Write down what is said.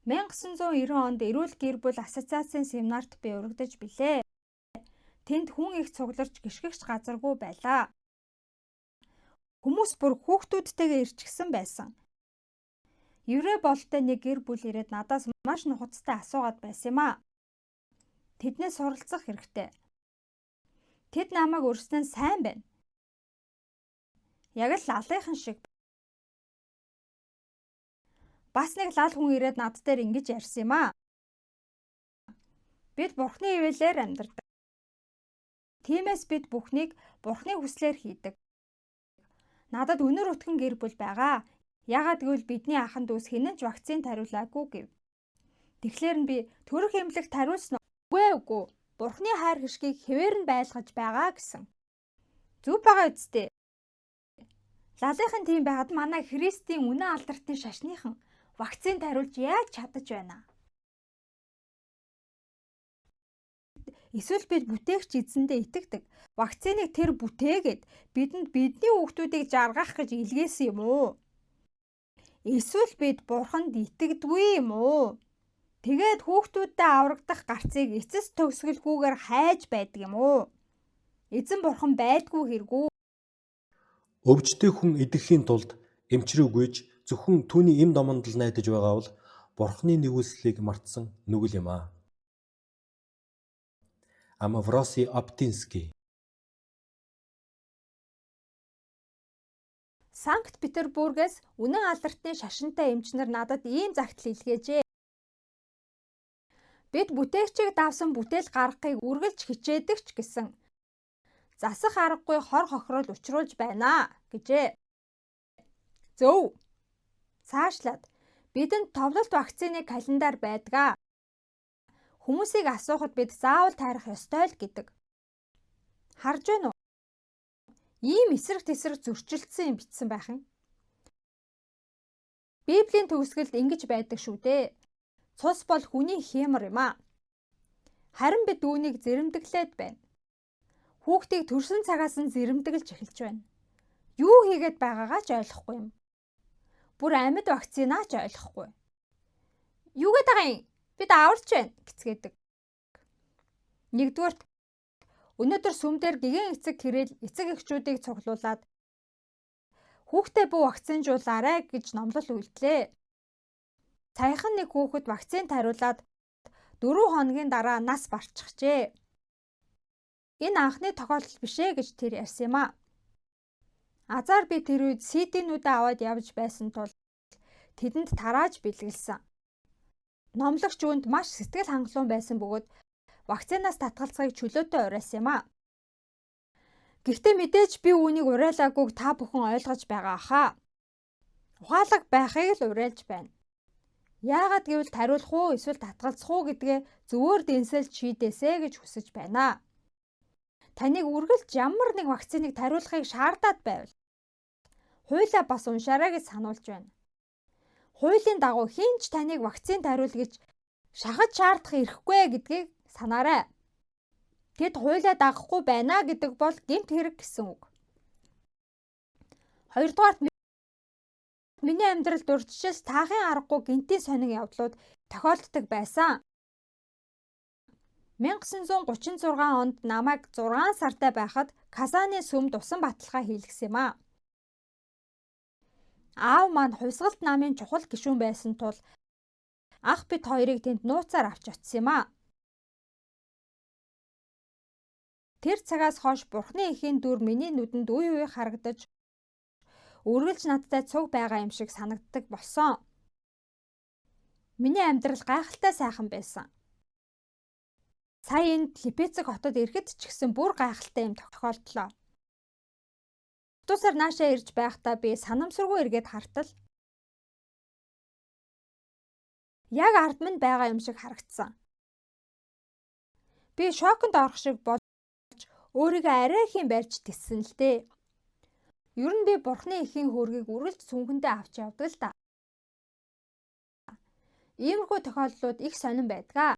1990 онд эрүүл гэр бүл ассоциацийн семинарт би урагдаж билээ. Тэнд хүн их цугларч гიშгэгч газаргүй байлаа. Хүмүүс бүр хүүхдүүдтэйгээ ирчихсэн байсан. Еврей бололтой нэг гэр бүл ирээд надаас маш нухацтай асуугаад байсан юм аа. Тэднээс суралцах хэрэгтэй. Тэд намайг өрснөө сайн байна. Яг л лалынхан шиг. Бас нэг лал хүн ирээд над дээр ингэж ярьсан юм аа. Бид Бурхны ивэлээр амьдардаг. Тиймээс бид бүхнийг Бурхны хүслээр хийдэг. Надад өнөр өтгөн гэр бүл байгаа. Яагаад гэвэл бидний ахын дүүс хинэн ч вакцинд хариулаагүй гэв. Тэгэхээр нь би төрөх эмнэлэгт хариулсан үгүй. Бурхны хайр хишгийг хэвээр нь байлгаж байгаа гэсэн. Зүв байгаа үсттэй. Лалынхан тийм байгаад манай Христийн үнэн алдартын шашныхан вакцинд хариулж яаж чадаж байна? Эсвэл бид бүтээгч эзэндээ итгэдэг. Вакциныг тэр бүтээгээд бидэнд бидний хүүхдүүдийг жаргах гэж илгээсэн юм уу? Эсвэл бид Бурханд итгэдэггүй юм уу? Тэгээд хүүхдүүдтэй аврагдах гарцыг эцэс төгсгөлгүйгээр хайж байдаг юм уу? Эзэн Бурхан байдгүй хэрэггүй. Өвчтөе хүн идэхийн тулд эмчрэг гүйж зөвхөн түүний эм домонд л найдаж байгаа бол Бурханы нэгүслийг мартсан нүгэл юм аа. Амавроси Оптинский. Санкт Петербургээс үнэн алдартны шашинтай эмчнэр надад ийм загтал илгээжээ. Бид бүтээгчийг давсан бүтээл гаргахыг үргэлж хичээдэг ч гэсэн засах аргагүй хор хохирол учруулж байна гэжээ. Зөв. Цаашлаад бидэнд товлолт вакцины календар байдаг. Хүмүүсийг асуухад бид заавал тайрах ёстой л гэдэг. Харж байна уу? Ийм эсрэг тесрэг зөрчилдсөн юм бичсэн байх юм. Библийн төгсгөлд ингэж байдаг шүү дээ. Цус бол хүний хямар юм аа. Харин бид үүнийг зэрэмдэглээд байна. Хүүхдийг төрсөн цагаас нь зэрэмдэглэж эхэлж байна. Юу хийгээд байгаагаа ч ойлгохгүй юм. Бүр амьд вакцинаа ч ойлгохгүй. Юу гээд байгаа юм? Бид аварч байна гэцгээдэг. Нэгдүгээрт өнөөдөр сүмдэр гэгэн эцэг гэрэл эцэг эхчүүдийг цуглуулад хүүхдээ бүү вакцинжуулаарай гэж номлол үйлдлээ. Саяхан нэг хүүхэд вакцинд хариулаад 4 хоногийн дараа нас барчихжээ. Энэ анхны тохиолдол биш ээ гэж тэр ярьсан юм аа. Азар би тэр үед CD-нүүдээ аваад явж байсан тул тэдэнд тарааж бэлгэлсэн. Номлогч үүнд маш сэтгэл хангалуун байсан бөгөөд вакцинаас татгалзахыг чөлөөтэй уриалсан юм аа. Гэхдээ мэдээж би үүнийг уриалаагүйг та бүхэн ойлгож байгаа хаа. Ухаалаг байхыг л уриалж байна. Яагаад гэвэл тариулах уу эсвэл татгалзах уу гэдгээ зөвөр дэнсэлж шийдээсэ гэж хүсэж байна. Таныг үргэлж ямар нэг вакциныг тариулахыг шаардаад байвал хуулиа бас уншаарай гэж сануулж байна. Хуулийн дагуу хэн ч таныг вакцинд хариул гэж шахаж шаардах эрхгүй гэдгийг санаарай. Тэд хуулиа дагахгүй байна гэдэг бол гэмт хэрэг гэсэн үг. Хоёрдугаарт миний амьдралд урьдчилж таахын аргагүй гинтийн сонин явдлууд тохиолддог байсан. 1936 онд намайг 6 сартай байхад Казаны сүмд усан баталгаа хийлгэсэн юм аа. Аав маань хувьсгалт намын чухал гишүүн байсан тул ах бид хоёрыг тэнд нууцаар авч очсон юм аа. Тэр цагаас хойш Бурхны эхийн дүр миний нүдэнд үе үе харагдаж үргэлж надтай цуг байгаа юм шиг санагддаг болсон. Миний амьдрал гайхалтай сайхан байсан. Сая энд Липецк хотод ирэхэд ч гэсэн бүр гайхалтай юм тохиолдлоо. Автобусаар наашаа ирж байхдаа би санамсаргүй эргээд хартал яг ард минь байгаа юм шиг харагдсан. Би шоконд орох шиг болж өөрийгөө арай их юм барьж тиссэн л дээ. Ер нь би Бурхны эхийн хөөргийг үргэлж сүнхэндээ авч явдаг л да. Иймэрхүү тохиолдлууд их сонирн байдаг.